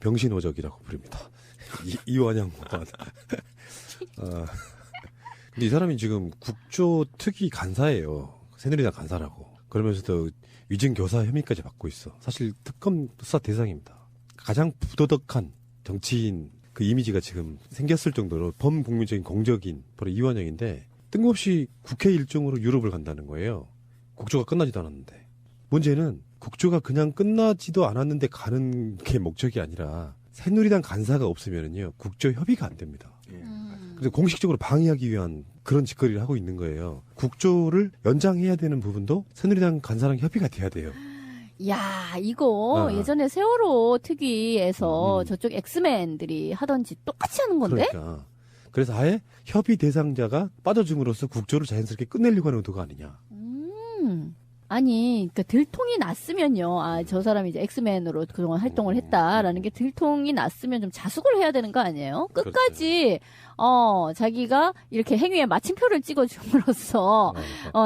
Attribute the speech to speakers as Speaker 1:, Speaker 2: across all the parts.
Speaker 1: 병신호적이라고 부릅니다. 이완영 의원. 근데 이 사람이 지금 국조 특위 간사예요. 새누리당 간사라고. 그러면서도 위증교사 혐의까지 받고 있어. 사실 특검 수사 대상입니다. 가장 부도덕한 정치인 그 이미지가 지금 생겼을 정도로 범국민적인 공적인 바로 이완영인데 뜬금없이 국회 일정으로 유럽을 간다는 거예요. 국조가 끝나지도 않았는데. 문제는 국조가 그냥 끝나지도 않았는데 가는 게 목적이 아니라 새누리당 간사가 없으면은요 국조 협의가 안 됩니다. 그래서 공식적으로 방해하기 위한 그런 짓거리를 하고 있는 거예요. 국조를 연장해야 되는 부분도 새누리당 간사랑 협의가 돼야 돼요.
Speaker 2: 야, 이거 예전에 세월호 특위에서 저쪽 엑스맨들이 하던 짓 똑같이 하는 건데?
Speaker 1: 그러니까. 그래서 아예 협의 대상자가 빠져줌으로써 국조를 자연스럽게 끝내려고 하는 의도가 아니냐.
Speaker 2: 아니, 그러니까 들통이 났으면요. 아, 저 사람이 이제 엑스맨으로 그동안 활동을 했다라는 게 들통이 났으면 좀 자숙을 해야 되는 거 아니에요? 끝까지, 자기가 이렇게 행위에 마침표를 찍어줌으로써,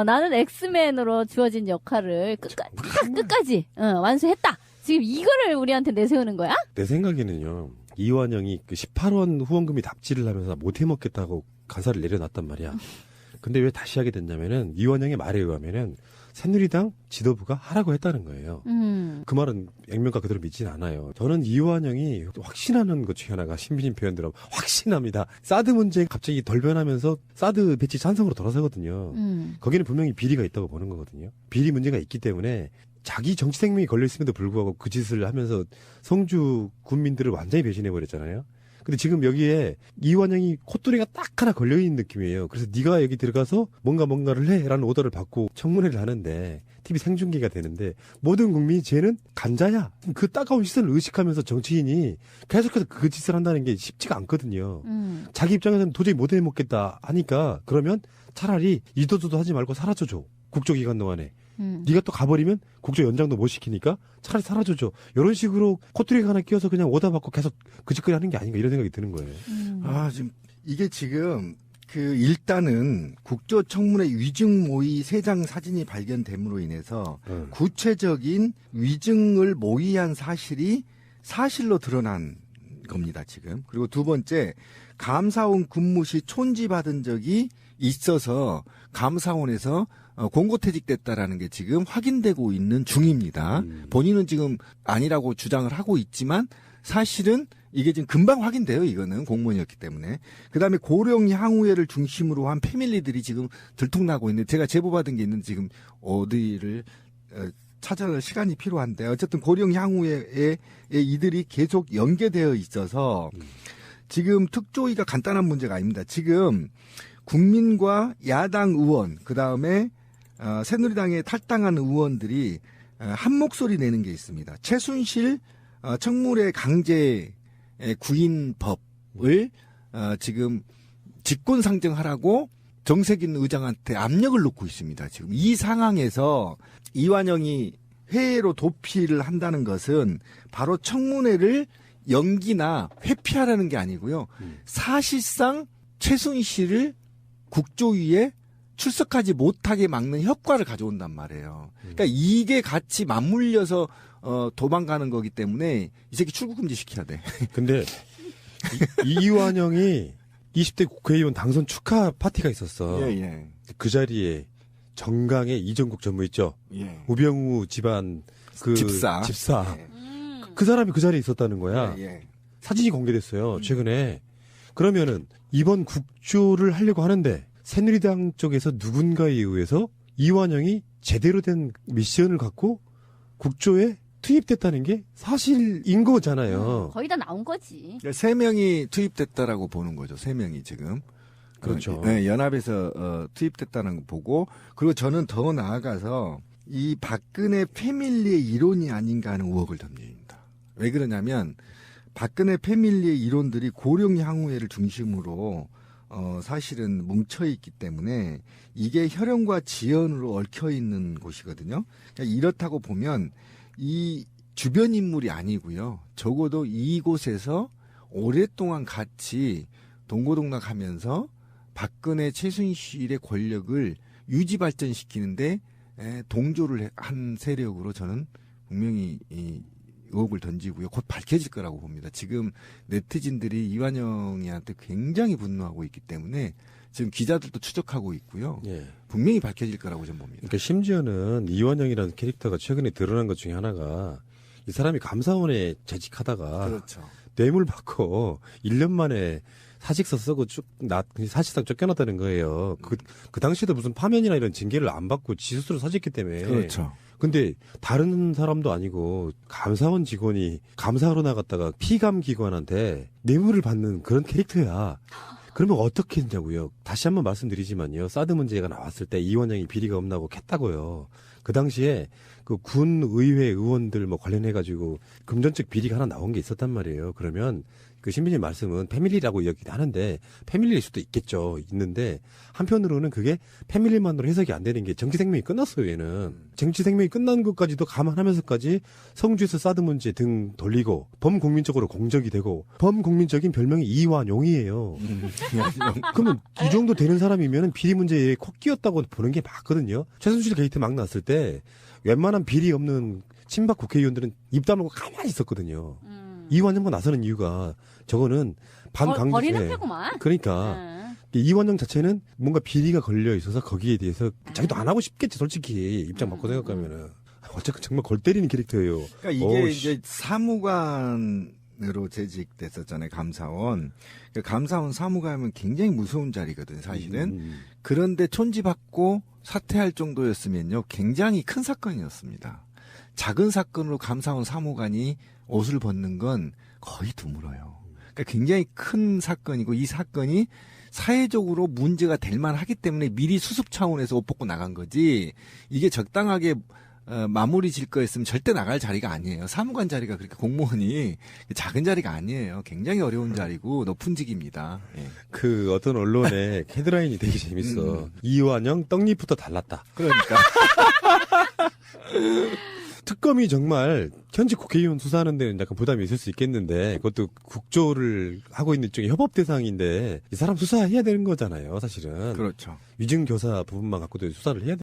Speaker 2: 나는 엑스맨으로 주어진 역할을 끝까지, 완수했다. 지금 이거를 우리한테 내세우는 거야?
Speaker 1: 내 생각에는요. 이완영이 그 18원 후원금이 납치를 하면서 못 해먹겠다고 간사를 내려놨단 말이야. 근데 왜 다시 하게 됐냐면은 이완영의 말에 의하면은 새누리당 지도부가 하라고 했다는 거예요. 그 말은 액면가 그대로 믿지는 않아요. 저는 이완영이 확신하는 것 중에 하나가 신비님 표현대로 확신합니다. 사드 문제 갑자기 덜변하면서 사드 배치 찬성으로 돌아서거든요. 거기는 분명히 비리가 있다고 보는 거거든요. 비리 문제가 있기 때문에 자기 정치 생명이 걸려있음에도 불구하고 그 짓을 하면서 성주 군민들을 완전히 배신해버렸잖아요. 근데 지금 여기에 이완영이 콧도리가 딱 하나 걸려있는 느낌이에요. 그래서 네가 여기 들어가서 뭔가를 해라는 오더를 받고 청문회를 하는데 TV 생중계가 되는데 모든 국민이 쟤는 간자야. 그 따가운 시선을 의식하면서 정치인이 계속해서 그 짓을 한다는 게 쉽지가 않거든요. 자기 입장에서는 도저히 못 해먹겠다 하니까 그러면 차라리 이도저도 하지 말고 사라져줘. 국조기간 동안에. 네가 또 가버리면 국조 연장도 못 시키니까 차라리 사라져줘. 이런 식으로 코트리가 하나 끼워서 그냥 오다 받고 계속 그 짓거리 하는 게 아닌가 이런 생각이 드는 거예요.
Speaker 3: 지금 이게 지금 일단은 국조청문회 위증 모의 3장 사진이 발견됨으로 인해서 구체적인 위증을 모의한 사실이 사실로 드러난 겁니다, 지금. 그리고 두 번째, 감사원 근무 시 촌지받은 적이 있어서 감사원에서 공고퇴직됐다라는 게 지금 확인되고 있는 중입니다. 본인은 지금 아니라고 주장을 하고 있지만 사실은 이게 지금 금방 확인돼요. 이거는 공무원이었기 때문에. 그다음에 고령 향후회를 중심으로 한 패밀리들이 지금 들통나고 있는데 제가 제보받은 게 있는데 지금 어디를 찾아낼 시간이 필요한데 어쨌든 고령 향후회에 이들이 계속 연계되어 있어서 지금 특조위가 간단한 문제가 아닙니다. 지금 국민과 야당 의원 그다음에 새누리당에 탈당한 의원들이 한 목소리 내는 게 있습니다. 최순실 청문회 강제 구인법을 지금 직권상정하라고 정세균 의장한테 압력을 놓고 있습니다. 지금 이 상황에서 이완영이 회의로 도피를 한다는 것은 바로 청문회를 연기나 회피하라는 게 아니고요. 사실상 최순실을 국조위에 출석하지 못하게 막는 효과를 가져온단 말이에요. 그러니까 이게 같이 맞물려서 도망가는 거기 때문에 이 새끼 출국금지 시켜야 돼.
Speaker 1: 근데 이완영이 20대 국회의원 당선 축하 파티가 있었어.
Speaker 3: 예.
Speaker 1: 그 자리에 정강의 이정국 전무 있죠.
Speaker 3: 예.
Speaker 1: 우병우 집안 그 집사.
Speaker 3: 예.
Speaker 1: 그 사람이 그 자리에 있었다는 거야.
Speaker 3: 예.
Speaker 1: 사진이 공개됐어요. 최근에. 그러면은 이번 국조를 하려고 하는데 새누리당 쪽에서 누군가에 의해서 이완영이 제대로 된 미션을 갖고 국조에 투입됐다는 게 사실인 거잖아요.
Speaker 2: 거의 다 나온 거지.
Speaker 3: 3명이 투입됐다라고 보는 거죠. 3명이 지금.
Speaker 1: 그렇죠.
Speaker 3: 네, 연합에서 투입됐다는 거 보고 그리고 저는 더 나아가서 이 박근혜 패밀리의 이론이 아닌가 하는 의혹을 던집니다. 왜 그러냐면 박근혜 패밀리의 이론들이 고령 향후회를 중심으로 사실은 뭉쳐있기 때문에 이게 혈연과 지연으로 얽혀있는 곳이거든요. 그러니까 이렇다고 보면 이 주변 인물이 아니고요. 적어도 이곳에서 오랫동안 같이 동고동락하면서 박근혜 최순실의 권력을 유지 발전시키는데 동조를 한 세력으로 저는 분명히 의혹을 던지고요. 곧 밝혀질 거라고 봅니다. 지금 네티즌들이 이완영이한테 굉장히 분노하고 있기 때문에 지금 기자들도 추적하고 있고요.
Speaker 1: 예.
Speaker 3: 분명히 밝혀질 거라고 저는 봅니다.
Speaker 1: 그러니까 심지어는 이완영이라는 캐릭터가 최근에 드러난 것 중에 하나가 이 사람이 감사원에 재직하다가
Speaker 3: 그렇죠.
Speaker 1: 뇌물 받고 1년 만에 사직서 쓰고 사실상 쫓겨났다는 거예요. 그 당시에도 무슨 파면이나 이런 징계를 안 받고 지 스스로 사직했기 때문에.
Speaker 3: 그렇죠.
Speaker 1: 근데 다른 사람도 아니고 감사원 직원이 감사하러 나갔다가 피감 기관한테 뇌물을 받는 그런 캐릭터야. 그러면 어떻게 했냐고요. 다시 한번 말씀드리지만요. 사드 문제가 나왔을 때 이완영이 비리가 없나고 캤다고요. 그 당시에 그 군 의회 의원들 뭐 관련해가지고 금전적 비리가 하나 나온 게 있었단 말이에요. 그러면 그 신비님 말씀은 패밀리라고 이야기를 하는데 패밀리일 수도 있겠죠. 있는데 한편으로는 그게 패밀리만으로 해석이 안 되는 게 정치 생명이 끝났어요. 얘는 정치 생명이 끝난 것까지도 감안하면서까지 성주에서 사드 문제 등 돌리고 범국민적으로 공적이 되고 범국민적인 별명이 이완용이에요. 그러면 이 정도 되는 사람이면 비리 문제에 콕 끼었다고 보는 게 맞거든요. 최순실 게이트 막 났을 때 웬만한 비리 없는 친박 국회의원들은 입 다물고 가만히 있었거든요. 이완영만 나서는 이유가 저거는 반강제.
Speaker 2: 버리는 패구만.
Speaker 1: 그러니까 이완영 자체는 뭔가 비리가 걸려 있어서 거기에 대해서 자기도 안 하고 싶겠지 솔직히 입장 바꿔 생각하면은 어쨌든 정말 골 때리는 캐릭터예요.
Speaker 3: 그러니까 이게 이제 사무관으로 재직됐었잖아요. 감사원. 그러니까 감사원 사무관은 굉장히 무서운 자리거든요. 사실은. 그런데 촌지받고 사퇴할 정도였으면요. 굉장히 큰 사건이었습니다. 작은 사건으로 감사원 사무관이 옷을 벗는 건 거의 드물어요. 그러니까 굉장히 큰 사건이고 이 사건이 사회적으로 문제가 될 만하기 때문에 미리 수습 차원에서 옷 벗고 나간 거지 이게 적당하게 마무리 질 거였으면 절대 나갈 자리가 아니에요. 사무관 자리가 그렇게 공무원이 작은 자리가 아니에요. 굉장히 어려운 자리고 높은 직입니다. 예.
Speaker 1: 그 어떤 언론의 헤드라인이 되게 재밌어. 이완영 떡잎부터 달랐다.
Speaker 3: 그러니까.
Speaker 1: 특검이 정말 현직 국회의원 수사하는 데는 약간 부담이 있을 수 있겠는데 그것도 국조를 하고 있는 쪽에 협업 대상인데 이 사람 수사해야 되는 거잖아요. 사실은.
Speaker 3: 그렇죠.
Speaker 1: 위증교사 부분만 갖고도 수사를 해야 돼.